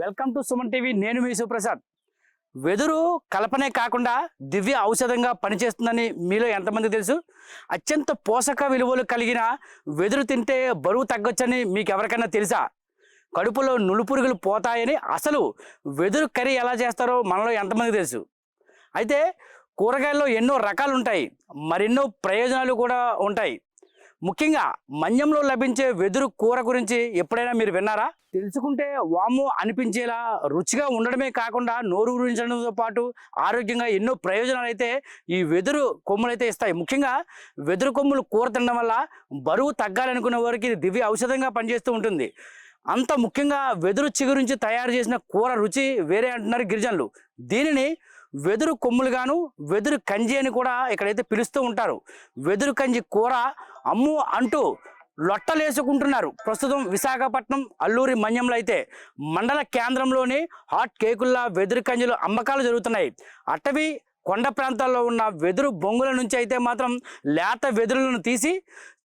Welcome to Suman TV. నేను మీ సుప్రసాద్. వెదురు కలపనే కాకుండా దివ్య ఔషధంగా పనిచేస్తుందని మీలో ఎంతమంది తెలుసు? అత్యంత పోషక విలువలు కలిగిన వెదురు తింటే బరువు తగ్గొచ్చని మీకు ఎవరికైనా తెలుసా? కడుపులో నులుపురుగులు పోతాయని, అసలు వెదురు కర్రీ ఎలా చేస్తారో మనలో ఎంతమంది తెలుసు? అయితే కూరగాయల్లో ఎన్నో రకాలు ఉంటాయి, మరెన్నో ప్రయోజనాలు కూడా ఉంటాయి. ముఖ్యంగా మన్యంలో లభించే వెదురు కూర గురించి ఎప్పుడైనా మీరు విన్నారా? తెలుసుకుంటే వాము అనిపించేలా రుచిగా ఉండడమే కాకుండా నోరు ఊరించడంతో పాటు ఆరోగ్యంగా ఎన్నో ప్రయోజనాలు అయితే ఈ వెదురు కొమ్ములు అయితే ఇస్తాయి. ముఖ్యంగా వెదురు కొమ్ములు కూర తినడం వల్ల బరువు తగ్గాలనుకునే వారికి ఇది దివ్య ఔషధంగా పనిచేస్తూ ఉంటుంది. అంత ముఖ్యంగా వెదురు చిగురు నుంచి తయారు చేసిన కూర రుచి వేరే అంటున్నారు గిరిజనులు. దీనిని వెదురు కొమ్ములుగాను, వెదురు కంజి అని కూడా ఇక్కడైతే పిలుస్తూ ఉంటారు. వెదురు కంజి కూర అమ్ము అంటూ లొట్టలేసుకుంటున్నారు. ప్రస్తుతం విశాఖపట్నం, అల్లూరి మన్యంలో అయితే మండల కేంద్రంలోని హాట్ కేకుల్లా వెదురు కంజులు అమ్మకాలు జరుగుతున్నాయి. అటవీ కొండ ప్రాంతాల్లో ఉన్న వెదురు బొంగుల నుంచి అయితే మాత్రం లేత వెదురులను తీసి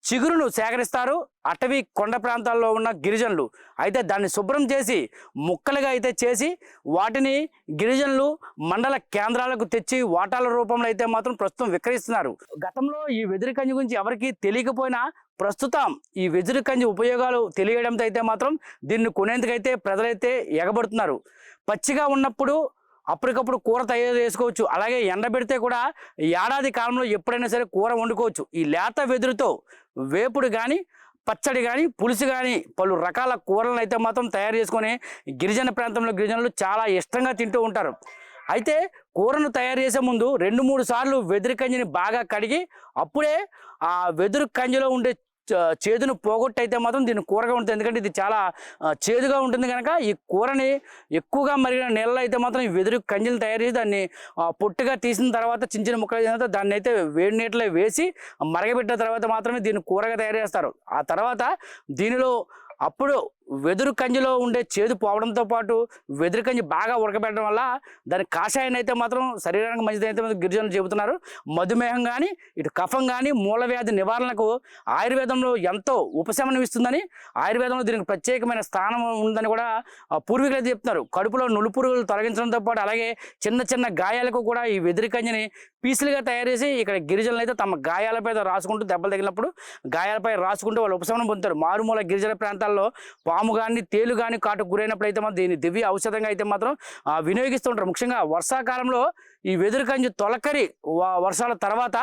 చిగురును సేకరిస్తారు అటవీ కొండ ప్రాంతాల్లో ఉన్న గిరిజనులు. అయితే దాన్ని శుభ్రం చేసి ముక్కలుగా అయితే చేసి వాటిని గిరిజనులు మండల కేంద్రాలకు తెచ్చి వాటాల రూపంలో అయితే మాత్రం ప్రస్తుతం విక్రయిస్తున్నారు. గతంలో ఈ వెదురు కంజి గురించి ఎవరికి తెలియకపోయినా ప్రస్తుతం ఈ వెదురు కంజి ఉపయోగాలు తెలియడంతో అయితే మాత్రం దీన్ని కొనేందుకైతే ప్రజలైతే ఎగబడుతున్నారు. పచ్చిగా ఉన్నప్పుడు అప్పటికప్పుడు కూర తయారు చేసుకోవచ్చు. అలాగే ఎండబెడితే కూడా ఏడాది కాలంలో ఎప్పుడైనా సరే కూర వండుకోవచ్చు. ఈ లేత వెదురుతో వేపుడు కానీ, పచ్చడి కానీ, పులుసు కానీ పలు రకాల కూరలను అయితే మాత్రం తయారు చేసుకొని గిరిజన ప్రాంతంలో గిరిజనులు చాలా ఇష్టంగా తింటూ ఉంటారు. అయితే కూరను తయారు చేసే ముందు 2-3 సార్లు వెదురు కంజిని బాగా కడిగి అప్పుడే ఆ వెదురు కంజిలో ఉండే చేదును పోగొట్టి అయితే మాత్రం దీన్ని కూరగా ఉంటుంది. ఎందుకంటే ఇది చాలా చేదుగా ఉంటుంది కనుక ఈ కూరని ఎక్కువగా మరిగిన నీళ్ళలో అయితే మాత్రం ఈ వెదురు కంజిని తయారు చేసి దాన్ని పొట్టుగా తీసిన తర్వాత చిన్న చిన్న ముక్కలు చేసిన తర్వాత దాన్ని అయితే వేడి నీటిలో వేసి మరగబెట్టిన తర్వాత మాత్రమే దీన్ని కూరగా తయారు చేస్తారు. ఆ తర్వాత దీనిలో అప్పుడు వెదురు కంజిలో ఉండే చేదు పోవడంతో పాటు వెదురు కంజి బాగా ఉడకబెట్టడం వల్ల దాని కాషాయాన్ని అయితే మాత్రం శరీరానికి మంచిది అయితే గిరిజనులు చెబుతున్నారు. మధుమేహం కానీ, ఇటు కఫం కానీ, మూలవ్యాధి నివారణకు ఆయుర్వేదంలో ఎంతో ఉపశమనం ఇస్తుందని, ఆయుర్వేదంలో దీనికి ప్రత్యేకమైన స్థానం ఉందని కూడా పూర్వీకులు అయితే చెప్తున్నారు. కడుపులో నులుపురుగులు తొలగించడంతో పాటు అలాగే చిన్న చిన్న గాయాలకు కూడా ఈ వెదురు కంజిని పీసులుగా తయారు చేసి ఇక్కడ గిరిజనులు అయితే తమ గాయాలపై రాసుకుంటూ, దెబ్బలు తగిలినప్పుడు గాయాలపై రాసుకుంటూ వాళ్ళు ఉపశమనం పొందుతారు. మారుమూల గిరిజన ప్రాంతాల్లో పాము కానీ, తేలు కానీ కాటుకు గురైనప్పుడు అయితే మాత్రం దీన్ని దివ్య ఔషధంగా అయితే మాత్రం వినియోగిస్తూ ఉంటారు. ముఖ్యంగా వర్షాకాలంలో ఈ వెదురు కంజి తొలకరి వర్షాల తర్వాత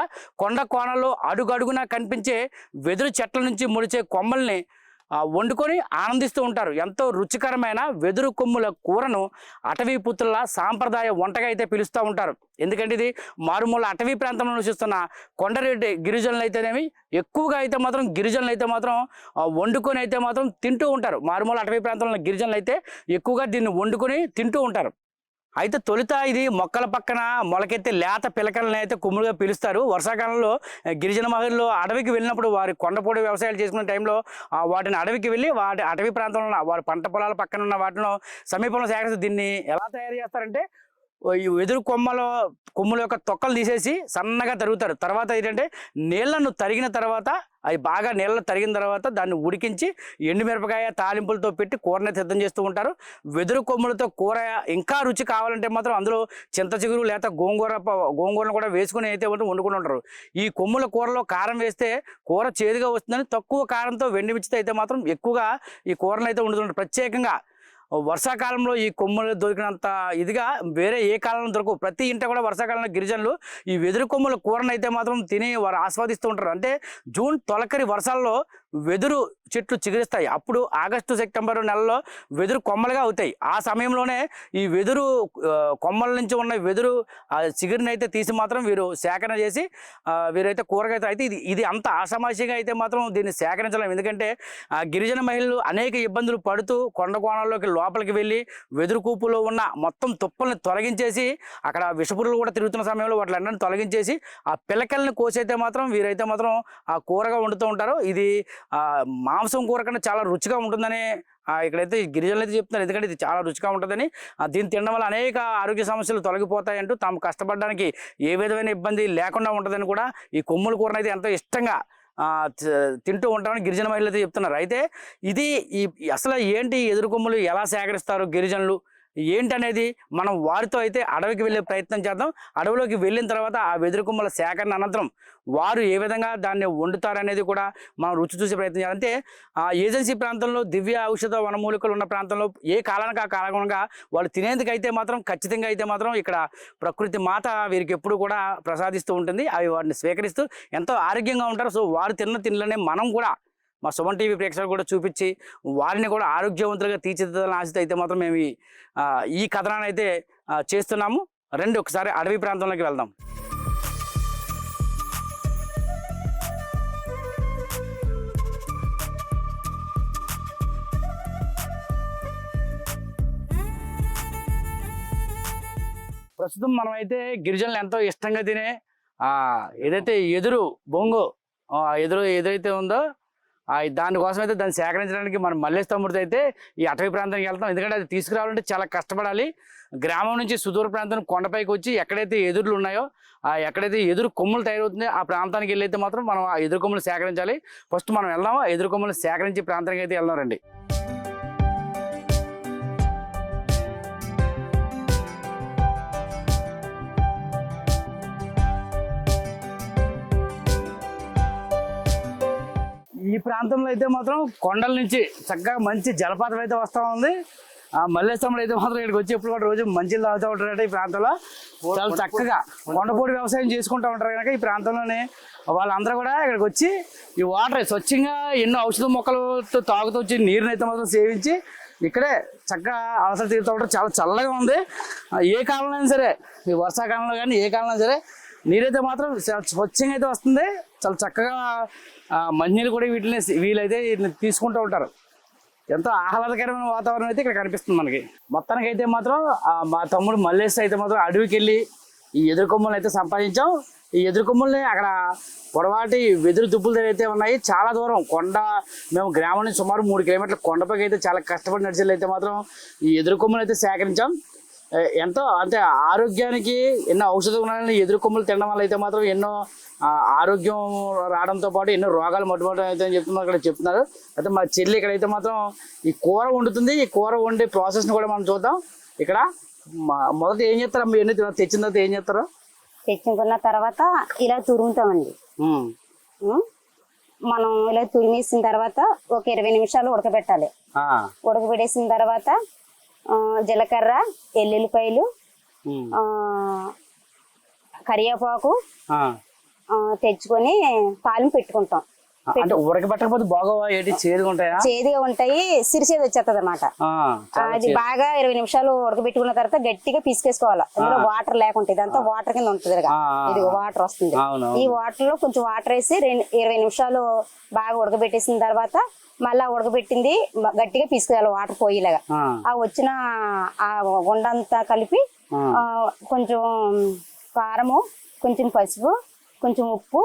కొండ కోణల్లో అడుగడుగునా కనిపించే వెదురు చెట్ల నుంచి ముడిచే కొమ్మల్ని వండుకొని ఆనందిస్తూ ఉంటారు. ఎంతో రుచికరమైన వెదురు కొమ్ముల కూరను అటవీ పుత్రుల సాంప్రదాయ వంటగా అయితే పిలుస్తూ ఉంటారు. ఎందుకంటే ఇది మారుమూల అటవీ ప్రాంతంలో నివసిస్తున్న కొండరెడ్డి గిరిజనులు అయితేనేమి ఎక్కువగా అయితే మాత్రం గిరిజనులు అయితే మాత్రం వండుకొని అయితే మాత్రం తింటూ ఉంటారు. మారుమూల అటవీ ప్రాంతంలో గిరిజనులు అయితే ఎక్కువగా దీన్ని వండుకొని తింటూ ఉంటారు. అయితే తొలుత ఇది మొక్కల పక్కన మొలకెత్తే లేత పిలకలను అయితే కొమ్ములుగా పిలుస్తారు. వర్షాకాలంలో గిరిజన మహిళలు అడవికి వెళ్ళినప్పుడు వారి కొండపొడి వ్యవసాయాలు చేసుకునే టైంలో వాటిని అడవికి వెళ్ళి వాటి అటవీ ప్రాంతంలో వారి పంట పొలాల పక్కన ఉన్న వాటిలో సమీపంలో సేకరిస్తారు. దీన్ని ఎలా తయారు చేస్తారంటే ఈ వెదురు కొమ్ముల యొక్క తొక్కలు తీసేసి సన్నగా తరుగుతారు. తర్వాత ఏంటంటే నీళ్లను తరిగిన తర్వాత అవి బాగా నీళ్ళలో తరిగిన తర్వాత దాన్ని ఉడికించి ఎండుమిరపకాయ తాలింపులతో పెట్టి కూరని సిద్ధం చేస్తూ ఉంటారు. వెదురు కొమ్ములతో కూర ఇంకా రుచి కావాలంటే మాత్రం అందులో చింత చిగురు లేదా గోంగూరను కూడా వేసుకుని అయితే వండుకుని ఉంటారు. ఈ కొమ్ముల కూరలో కారం వేస్తే కూర చేదుగా వస్తుందని తక్కువ కారంతో వెండిమిర్చితో అయితే మాత్రం ఎక్కువగా ఈ కూరను అయితే వండుతుంటారు. ప్రత్యేకంగా వర్షాకాలంలో ఈ కొమ్ములు దొరికినంత ఇదిగా వేరే ఏ కాలంలో దొరకవు. ప్రతి ఇంట కూడా వర్షాకాలంలో గిరిజనులు ఈ వెదురు కొమ్ముల కూరను అయితే మాత్రం తిని వారు ఆస్వాదిస్తూ ఉంటారు. అంటే జూన్ తొలకరి వర్షాల్లో వెదురు చెట్లు చిగురిస్తాయి. అప్పుడు ఆగస్టు సెప్టెంబర్ నెలలో వెదురు కొమ్మలుగా అవుతాయి. ఆ సమయంలోనే ఈ వెదురు కొమ్మల నుంచి ఉన్న వెదురు చిగురిని అయితే తీసి మాత్రం వీరు సేకరణ చేసి వీరైతే కూరగా అయితే ఇది అంత ఆషామాషిగా అయితే మాత్రం దీన్ని సేకరించలేము. ఎందుకంటే గిరిజన మహిళలు అనేక ఇబ్బందులు పడుతూ కొండ కోణాల్లోకి లోపలికి వెళ్ళి వెదురు కూపులో ఉన్న మొత్తం తుప్పల్ని తొలగించేసి అక్కడ విషపురులు కూడా తిరుగుతున్న సమయంలో వాటిని తొలగించేసి ఆ పిలకల్ని కోసైతే మాత్రం వీరైతే మాత్రం ఆ కూరగా వండుతూ ఉంటారు. ఇది మాంసం కూర కన్నా చాలా రుచిగా ఉంటుందని ఇక్కడైతే గిరిజనులు అయితే చెప్తున్నారు. ఎందుకంటే ఇది చాలా రుచిగా ఉంటుందని, దీన్ని తినడం వల్ల అనేక ఆరోగ్య సమస్యలు తొలగిపోతాయంటూ తాము కష్టపడడానికి ఏ విధమైన ఇబ్బంది లేకుండా ఉంటుందని కూడా ఈ కొమ్ముల కూరను అయితే ఎంతో ఇష్టంగా తింటూ ఉంటామని గిరిజన మహిళలు అయితే చెప్తున్నారు. అయితే ఇది అసలు ఏంటి ఎదురు కొమ్ములు ఎలా సేకరిస్తారు గిరిజనులు ఏంటనేది మనం వారితో అయితే అడవికి వెళ్ళే ప్రయత్నం చేద్దాం. అడవిలోకి వెళ్ళిన తర్వాత ఆ వెదురు కొమ్మల సేకరణ అనంతరం వారు ఏ విధంగా దాన్ని వండుతారనేది కూడా మనం రుచి చూసే ప్రయత్నం చేయాలి. అంటే ఏజెన్సీ ప్రాంతంలో దివ్య ఔషధ వనమూలికలు ఉన్న ప్రాంతంలో ఏ కాలానికి ఆ కాలంగా వాళ్ళు తినేందుకైతే మాత్రం ఖచ్చితంగా అయితే మాత్రం ఇక్కడ ప్రకృతి మాత వీరికి ఎప్పుడు కూడా ప్రసాదిస్తూ ఉంటుంది. అవి వాటిని స్వీకరిస్తూ ఎంతో ఆరోగ్యంగా ఉంటారు. సో వారు తిన్న తిండిలోనే మనం కూడా మా సుమన్ టీవీ ప్రేక్షకులు కూడా చూపించి వారిని కూడా ఆరోగ్యవంతులుగా తీర్చిదిద్దాలని ఆశతో అయితే మాత్రం మేము ఈ కథనాన్ని అయితే చేస్తున్నాము. రండి ఒకసారి అడవి ప్రాంతంలోకి వెళ్దాం. ప్రస్తుతం మనమైతే గిరిజనులు ఎంతో ఇష్టంగా తినే ఏదైతే ఎదురు బొంగు ఏదైతే ఉందో దానికోసం అయితే దాన్ని సేకరించడానికి మనం మల్లేష్ తమ్ముడితో అయితే ఈ అటవీ ప్రాంతానికి వెళ్తాం. ఎందుకంటే అది తీసుకురావాలంటే చాలా కష్టపడాలి. గ్రామం నుంచి సుదూర ప్రాంతం కొండపైకి వచ్చి ఎక్కడైతే ఎదురులు ఉన్నాయో ఎక్కడైతే ఎదురు కొమ్ములు తయారవుతుందో ఆ ప్రాంతానికి వెళ్ళైతే మాత్రం మనం ఆ ఎదురు కొమ్ములు సేకరించాలి. ఫస్ట్ మనం వెళ్దాం, ఎదురు కొమ్ములు సేకరించి ప్రాంతానికి అయితే వెళ్దాం రండి. ఈ ప్రాంతంలో అయితే మాత్రం కొండల నుంచి చక్కగా మంచి జలపాతం అయితే వస్తూ ఉంది. మల్లేష్ తమ్ముడు అయితే మాత్రం ఇక్కడికి వచ్చి ఎప్పుడు కూడా రోజు మంచిలు తాగుతూ ఉంటారట. ఈ ప్రాంతంలో చాలా చక్కగా కొండపూడి వ్యవసాయం చేసుకుంటూ ఉంటారు కనుక ఈ ప్రాంతంలోనే వాళ్ళందరూ కూడా ఇక్కడికి వచ్చి ఈ వాటర్ స్వచ్ఛంగా ఎన్నో ఔషధ మొక్కలతో తాగుతూ వచ్చి నీరుని అయితే మాత్రం సేవించి ఇక్కడే చక్కగా అవసరం తీరుతూ ఉంటారు. చాలా చల్లగా ఉంది. ఏ కాలంలో అయినా సరే, ఈ వర్షాకాలంలో కానీ ఏ కాలంలో సరే నీరైతే మాత్రం స్వచ్ఛంగా అయితే వస్తుంది. చాలా చక్కగా మంచినీళ్ళు కూడా వీళ్ళైతే తీసుకుంటూ ఉంటారు. ఎంతో ఆహ్లాదకరమైన వాతావరణం అయితే ఇక్కడ కనిపిస్తుంది మనకి. మొత్తానికి అయితే మాత్రం మా తమ్ముడు మల్లేష్ అయితే మాత్రం అడవికి వెళ్ళి ఈ ఎదురు కొమ్మల్ని అయితే సంపాదించాం. ఈ ఎదురు కొమ్మల్ని అక్కడ పొడవాటి వెదురు దుబ్బులు అయితే ఉన్నాయి. చాలా దూరం కొండ, మేము గ్రామం నుంచి సుమారు 3 కిలోమీటర్ల కొండపైకి అయితే చాలా కష్టపడి నడిచేళ్ళు అయితే మాత్రం ఈ ఎదురు కొమ్మలు అయితే సేకరించాం. ఎంతో అంటే ఆరోగ్యానికి ఎన్నో ఔషధ గుణాలను ఎదురు కొమ్మలు తినడం వల్ల అయితే మాత్రం ఎన్నో ఆరోగ్యం రావడంతో పాటు ఎన్నో రోగాలు మట్టుబడడం అయితే చెప్తున్నారు. అయితే మా చెల్లి ఇక్కడైతే మాత్రం ఈ కూర వండుతుంది. ఈ కూర వండే ప్రాసెస్ని కూడా మనం చూద్దాం. ఇక్కడ మొదట ఏం చేస్తారు అమ్మ? ఎన్ని తెచ్చిన తర్వాత ఏం చేస్తారు? తెచ్చుకున్న తర్వాత ఇలా తురుగుతామండి. మనం ఇలా తురిమేసిన తర్వాత ఒక 20 నిమిషాలు ఉడకబెట్టాలి. ఉడకబెట్టేసిన తర్వాత జీలకర్ర, ఎల్లుల్లిపాయలు, కరివేపాకు తెచ్చుకొని తాలింపు పెట్టుకుంటాం. ఉడకబెట్టకపోతే బాగోవా? ఏంటి చేదుగా ఉంటాయా? చేదుగా ఉంటాయి, సిరిసేది వచ్చేస్తుంది అనమాట. అది బాగా 20 నిమిషాలు ఉడకబెట్టుకున్న తర్వాత గట్టిగా పిసికేసుకోవాలి. అందులో వాటర్ లేకుంటే ఇదంతా వాటర్ కింద ఉంటుంది. ఇది వాటర్ వస్తుంది. ఈ వాటర్ లో కొంచెం వాటర్ వేసి 20 నిమిషాలు బాగా ఉడకబెట్టేసిన తర్వాత మళ్ళా ఉడకబెట్టింది గట్టిగా పిసుకురాలి వాటర్ పోయేలాగా. ఆ వచ్చిన ఆ గుండంతా కలిపి కొంచెం కారము, కొంచెం పసుపు, కొంచెం ఉప్పు,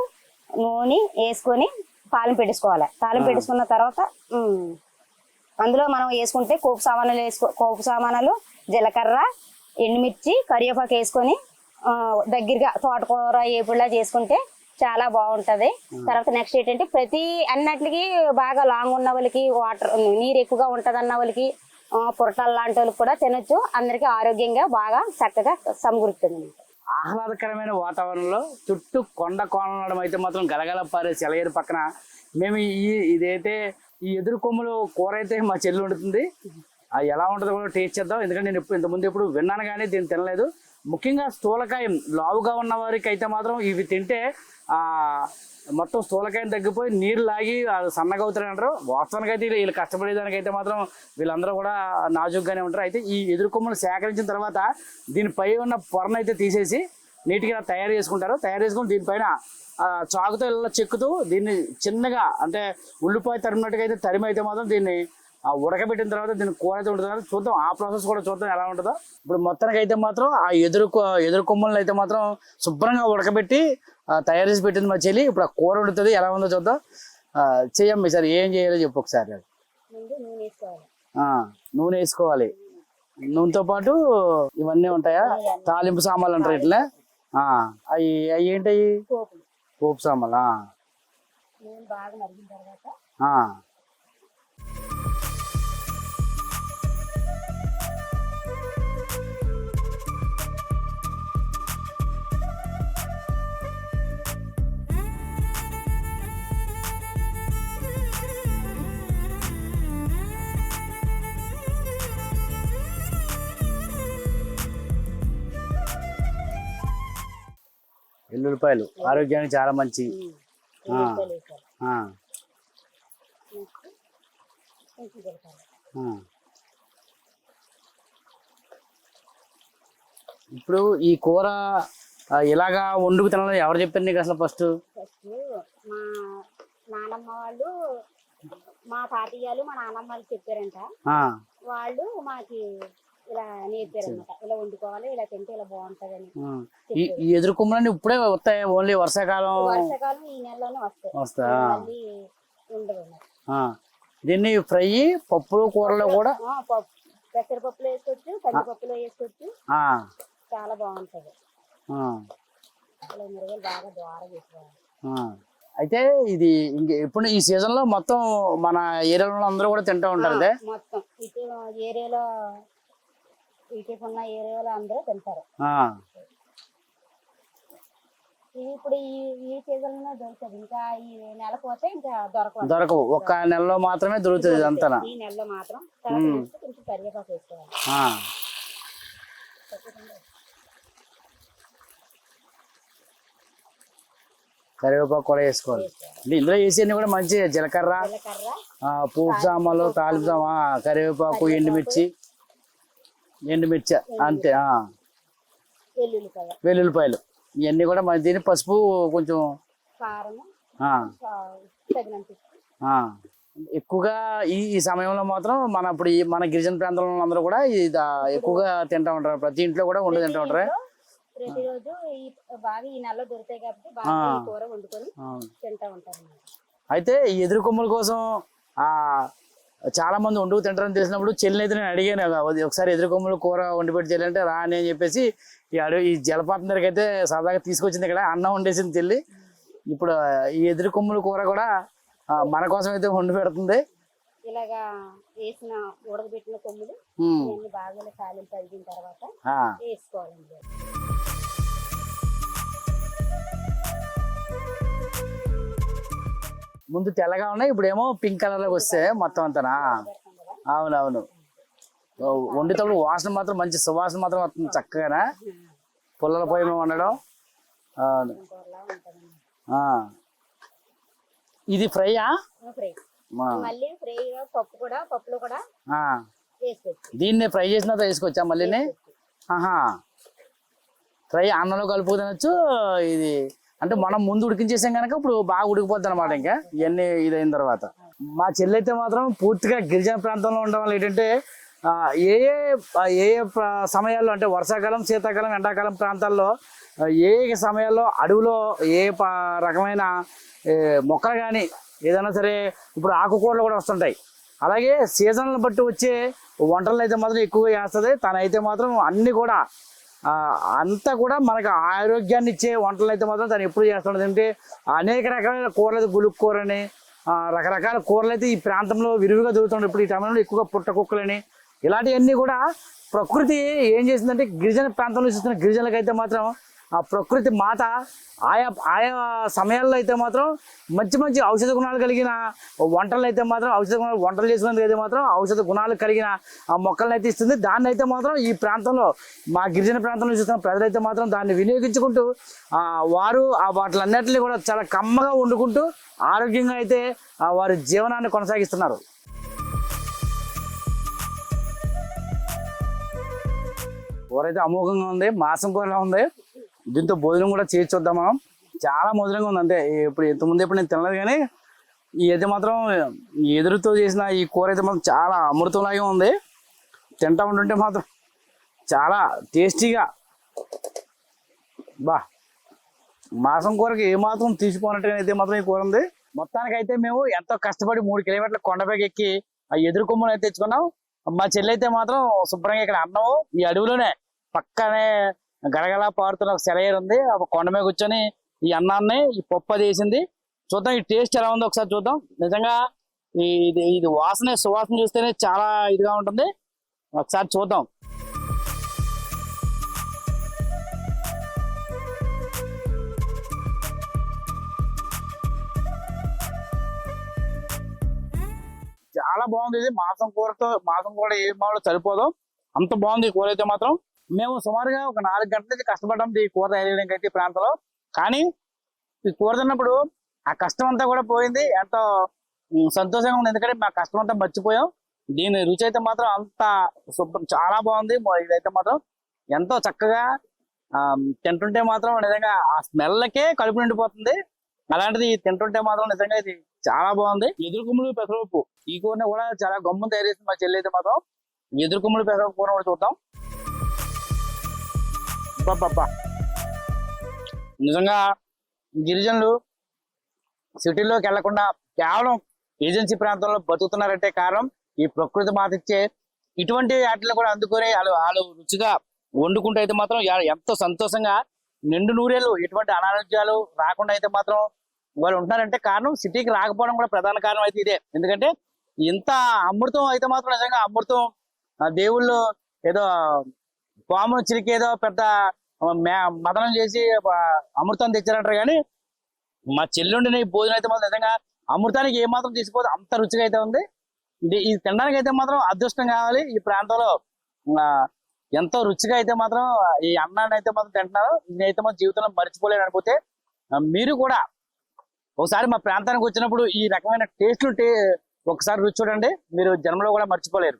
నూనె వేసుకొని తాలింపు పెట్టేసుకోవాలి. తాలింపు పెట్టేసుకున్న తర్వాత అందులో మనం వేసుకుంటే పోపు సామానాలు జీలకర్ర, ఎండుమిర్చి, కరివేపాకు వేసుకొని దగ్గరగా తోటకూర ఏపుడులా చేసుకుంటే చాలా బాగుంటది. తర్వాత నెక్స్ట్ ఏంటంటే ప్రతి అన్నిటికి బాగా లాంగ్ ఉన్న వాళ్ళకి, వాటర్ నీరు ఎక్కువగా ఉంటది అన్న వాళ్ళకి, పురటాలు లాంటి వాళ్ళకి కూడా తినొచ్చు. అందరికి ఆరోగ్యంగా బాగా చక్కగా సమకూరుతుంది. ఆహ్లాదకరమైన వాతావరణంలో చుట్టూ కొండ కోనడం అయితే మాత్రం గలగల పారే సెలయేరు పక్కన మేము ఇదైతే ఈ ఎదురు కొమ్ములు కూర అయితే మా చెల్లి వండుతుంది. అది ఎలా ఉంటుందో కూడా టేస్ట్ చేద్దాం. ఎందుకంటే నేను ఇంతకుముందు ఎప్పుడు విన్నాను కానీ దీన్ని తినలేదు. ముఖ్యంగా స్థూలకాయం లావుగా ఉన్న వారికి అయితే మాత్రం ఇవి తింటే మొత్తం స్థూలకాయం తగ్గిపోయి నీరు లాగి సన్నగా అవుతారని అంటారు. వాస్తవానికి అయితే వీళ్ళు కష్టపడేదానికైతే మాత్రం వీళ్ళందరూ కూడా నాజుగ్గానే ఉంటారు. అయితే ఈ ఎదురు కొమ్మలు సేకరించిన తర్వాత దీనిపై ఉన్న పొరను అయితే తీసేసి నీట్గా తయారు చేసుకుంటారు. తయారు చేసుకుని దీనిపైన చాకుతో ఇలా చెక్కుతూ దీన్ని చిన్నగా అంటే ఉల్లిపాయ తరిమినట్టుగా అయితే తరిమి అయితే మాత్రం దీన్ని ఉడకబెట్టిన తర్వాత దీన్ని కూర అయితే ఉంటుందో చూద్దాం. ఆ ప్రాసెస్ కూడా చూద్దాం ఎలా ఉంటుందో. ఇప్పుడు మొత్తానికి అయితే మాత్రం ఆ ఎదురు కొమ్మలను అయితే మాత్రం శుభ్రంగా ఉడకబెట్టి తయారు చేసి పెట్టింది మా చెల్లి. ఇప్పుడు ఆ కూర వండుతుంది, ఎలా ఉందో చూద్దాం. చెయ్యమ్మ సార్, ఏం చేయాలో చెప్పు ఒకసారి. నూనె వేసుకోవాలి. నూనెతో పాటు ఇవన్నీ ఉంటాయా? తాలింపు సామాన్లు అంటారు ఇట్లా. అవి ఏంటవి? పోపు సామాన్లు. నూనె బాగా మరిగిన తర్వాత ఎల్లుల్లిపాయలు ఆరోగ్యానికి చాలా మంచి. ఉల్లిపాయలు వేసారు. కొంచెం జీలకర్ర. ఇప్పుడు ఈ కూర ఇలాగా వండుకు తినాలని ఎవరు చెప్పారు నీకు అసలు ఫస్ట్? మా నానమ్మ వాళ్ళు, మా తాతయ్యలు, మా నానమ్మ వాళ్ళు చెప్పారంట. వాళ్ళు మాకి ఇలా నేర్పారనమాట, ఇలా వండుకోవాలి, ఇలా తింటే ఇలా బాగుంటది అని. ఈ ఎదురు కొమ్మలన్నీ ఇప్పుడే వస్తాయి, ఓన్లీ వర్షాకాలం ఈ నెలలోనే వస్తాయి, మళ్ళీ ఉండదు. దీన్ని ఫ్రై పప్పులు కూరలో కూడా పెసరపప్పులో వేసుకోవచ్చు, కందిపప్పులో వేసుకోవచ్చు, చాలా బాగుంటది. ఇలా మిరగాయలు బాగా దోరగా వేసుకోవాలి. అయితే ఇది ఇప్పుడు ఈ సీజన్ లో మొత్తం మన ఏరియాలో అందరూ కూడా తింటూ ఉంటారు. మొత్తం ఇటు ఏరియాలో, ఇటు ఉన్న ఏరియాలో అందరూ తింటారు. ఇది ఇప్పుడు ఈ సీజన్ లో దొరుకుతుంది, ఇంకా ఈ నెల పోతే ఇంకా దొరకవు. ఒక్క నెలలో మాత్రమే దొరుకుతుంది అంతా. ఈ నెలలో మాత్రం కొంచెం కరివేపాకు వేసుకోవాలి. కరివేపాకు కూడా వేసుకోవాలి. ఇందులో వేసేది కూడా మంచి జీలకర్ర, పూపు సామాలు, తాలింపు సామా, కరివేపాకు, ఎండుమిర్చి అంతే. వెల్లుల్లిపాయలు ఇవన్నీ కూడా మంచి. దీని పసుపు, కొంచెం ఎక్కువగా ఈ సమయంలో మాత్రం మన గిరిజన ప్రాంతంలో అందరూ కూడా ఎక్కువగా తింటా ఉంటారు. ప్రతి ఇంట్లో కూడా వండి తింటా ఉంటారు. ప్రతిరోజు బాగా ఈ నెలలో దొరుకుతాయి కాబట్టి బాగా కూర వండుకొని తింటా ఉంటారు. అయితే ఈ ఎదురు కొమ్మల కోసం చాలా మంది వండుకు తింటారని తెలిసినప్పుడు చెల్లిని అయితే నేను అడిగాను, ఒకసారి ఎదురు కొమ్మలు కూర వండి పెట్టి చెల్లంటే రా అని చెప్పేసి ఈ జలపాతం దగ్గరికి అయితే సరదాగా తీసుకొచ్చింది. ఇక్కడ అన్నం వండేసింది చెల్లి. ఇప్పుడు ఈ ఎదురు కొమ్మల కూర కూడా మన కోసం అయితే వండి పెడుతుంది. ఇలాగా వేసిన ఉడకబెట్టిన కొమ్ములు బాగా తాలింపు అయిన తర్వాత వేసుకోవాలండి. ముందు తెల్లగా ఉన్నాయి, ఇప్పుడు ఏమో పింక్ కలర్ లోకి వస్తే మొత్తం అంతనా. అవునవును, వండితప్పుడు వాసన మాత్రం మంచి సువాసన మాత్రం వస్తుంది చక్కగా. పుల్లల పొయ్యి మీద వండడం. అవును. ఇది ఫ్రైయా? దీన్ని ఫ్రై చేసిన వేసుకోవచ్చా మళ్ళీ? ఫ్రై అన్నంలో కలుపు తినొచ్చు. ఇది అంటే మనం ముందు ఉడికించేసాం కనుక ఇప్పుడు బాగా ఉడికిపోద్ది అనమాట. ఇంకా ఇవన్నీ ఇదైన తర్వాత మా చెల్లి అయితే మాత్రం పూర్తిగా గిరిజన ప్రాంతంలో ఉండడం వల్ల ఏంటంటే ఏ ఏ సమయాల్లో అంటే వర్షాకాలం, శీతాకాలం, ఎండాకాలం ప్రాంతాల్లో ఏ సమయాల్లో అడవిలో ఏ రకమైన మొక్కలు కానీ ఏదైనా సరే ఇప్పుడు ఆకుకూరలు కూడా వస్తుంటాయి. అలాగే సీజన్లను బట్టి వచ్చే వంటలను అయితే మాత్రం ఎక్కువగా చేస్తుంది. తనైతే మాత్రం అన్ని కూడా అంతా కూడా మనకు ఆరోగ్యాన్ని ఇచ్చే వంటలు అయితే మాత్రం తను ఎప్పుడు చేస్తుండదు. అంటే అనేక రకాల కూరలు అయితే గులుపు కూరని, రకరకాల కూరలు అయితే ఈ ప్రాంతంలో విరివిగా దొరుకుతుంటాయి. ఇప్పుడు ఈ టైంలో ఎక్కువగా పుట్టకుక్కలని ఇలాంటివన్నీ కూడా ప్రకృతి ఏం చేసిందంటే గిరిజన ప్రాంతంలో చూస్తున్న గిరిజనులకు అయితే మాత్రం ఆ ప్రకృతి మాత ఆయా సమయాల్లో అయితే మాత్రం మంచి మంచి ఔషధ గుణాలు కలిగిన వంటలు అయితే మాత్రం వంటలు చేసుకునేందుకు అయితే మాత్రం ఔషధ గుణాలు కలిగిన ఆ మొక్కలను అయితే ఇస్తుంది. దాన్ని అయితే మాత్రం ఈ ప్రాంతంలో మా గిరిజన ప్రాంతంలో చూస్తున్న ప్రజలైతే మాత్రం దాన్ని వినియోగించుకుంటూ వారు ఆ వాటిలన్నిటిని కూడా చాలా కమ్మగా వండుకుంటూ ఆరోగ్యంగా అయితే వారి జీవనాన్ని కొనసాగిస్తున్నారు. కూర అయితే అమోఘంగా ఉంది, మాంసం కూరలా ఉంది. దీంతో భోజనం కూడా చేసి చూద్దాం మనం. చాలా మధురంగా ఉంది. అంతే ఇప్పుడు ఇంతకుముందు ఎప్పుడు నేను తినలేదు, కానీ ఈ అయితే మాత్రం ఎదురుతో చేసిన ఈ కూర అయితే మాత్రం చాలా అమృతంలాగే ఉంది. తింటా ఉంటుంటే మాత్రం చాలా టేస్టీగా మాంసం కూరకి ఏమాత్రం తీసిపోయినట్టుగా అయితే మాత్రం ఈ కూర ఉంది. మొత్తానికైతే మేము ఎంతో కష్టపడి 3 కిలోమీటర్ల కొండపైకి ఎక్కి ఆ ఎదురు కొమ్మను అయితే తెచ్చుకున్నాం. మా చెల్లి అయితే మాత్రం శుభ్రంగా ఇక్కడ అన్నం ఈ అడవిలోనే పక్కనే గడగలా పారుతున్న ఒక సెలయేరు ఉంది. ఆ కొండ మీద కూర్చొని ఈ అన్నాన్ని ఈ పప్పు అది వేసింది. చూద్దాం ఈ టేస్ట్ ఎలా ఉందో ఒకసారి చూద్దాం. నిజంగా ఇది సువాసన చూస్తేనే చాలా ఇదిగా ఉంటుంది. ఒకసారి చూద్దాం. చాలా బాగుంది. ఇది మాంసం కూడా ఏ మాలో సరిపోదు, అంత బాగుంది ఈ కూర అయితే మాత్రం. మేము సుమారుగా ఒక 4 గంటల నుంచి కష్టపడ్డాం ఈ కూర తయారు చేయడానికి అయితే ఈ ప్రాంతంలో. కానీ ఈ కూర తిన్నప్పుడు ఆ కష్టం అంతా కూడా పోయింది. ఎంతో సంతోషంగా ఉంది, ఎందుకంటే మా కష్టం అంతా మర్చిపోయాం. దీని రుచి అయితే మాత్రం అంత చాలా బాగుంది. ఇదైతే మాత్రం ఎంతో చక్కగా తింటుంటే మాత్రం నిజంగా ఆ స్మెల్కే కడుపు నిండిపోతుంది. అలాంటిది తింటుంటే మాత్రం నిజంగా ఇది చాలా బాగుంది. ఎదురుకుమ్ములు పెసరపప్పు ఈ కూరని కూడా చాలా గమ్మున తయారు చేసింది మా చెల్లి అయితే మాత్రం. ఎదురుకుమ్ములు పెసరపప్పు కూర కూడా చూద్దాం. నిజంగా గిరిజనులు సిటీలోకి వెళ్లకుండా కేవలం ఏజెన్సీ ప్రాంతంలో బతుకుతున్నారంటే కారణం ఈ ప్రకృతి మాత ఇచ్చే ఇటువంటి వాటిని కూడా అందుకొని వాళ్ళు రుచిగా వండుకుంటూ అయితే మాత్రం ఎంతో సంతోషంగా నిండు నూరేళ్ళు ఎటువంటి అనారోగ్యాలు రాకుండా అయితే మాత్రం వాళ్ళు ఉంటున్నారంటే కారణం సిటీకి రాకపోవడం కూడా ప్రధాన కారణం అయితే ఇదే. ఎందుకంటే ఇంత అమృతం అయితే మాత్రం నిజంగా అమృతం దేవుళ్ళు ఏదో పామును చిరికేదో పెద్ద మదనం చేసి అమృతం తెచ్చారంటారు. కానీ మా చెల్లుండిన ఈ భోజనం అయితే మాత్రం నిజంగా అమృతానికి ఏమాత్రం తీసిపోతే అంత రుచిగా అయితే ఉంది. ఇది తినడానికి అయితే మాత్రం అదృష్టం కావాలి. ఈ ప్రాంతంలో ఎంతో రుచిగా అయితే మాత్రం ఈ అన్నాన్ని అయితే మాత్రం తింటున్నారు. నేనైతే మాత్రం జీవితంలో మర్చిపోలేను అనుకుంటే మీరు కూడా ఒకసారి మా ప్రాంతానికి వచ్చినప్పుడు ఈ రకమైన టేస్ట్లు ఒకసారి రుచి చూడండి, మీరు జన్మలో కూడా మర్చిపోలేరు.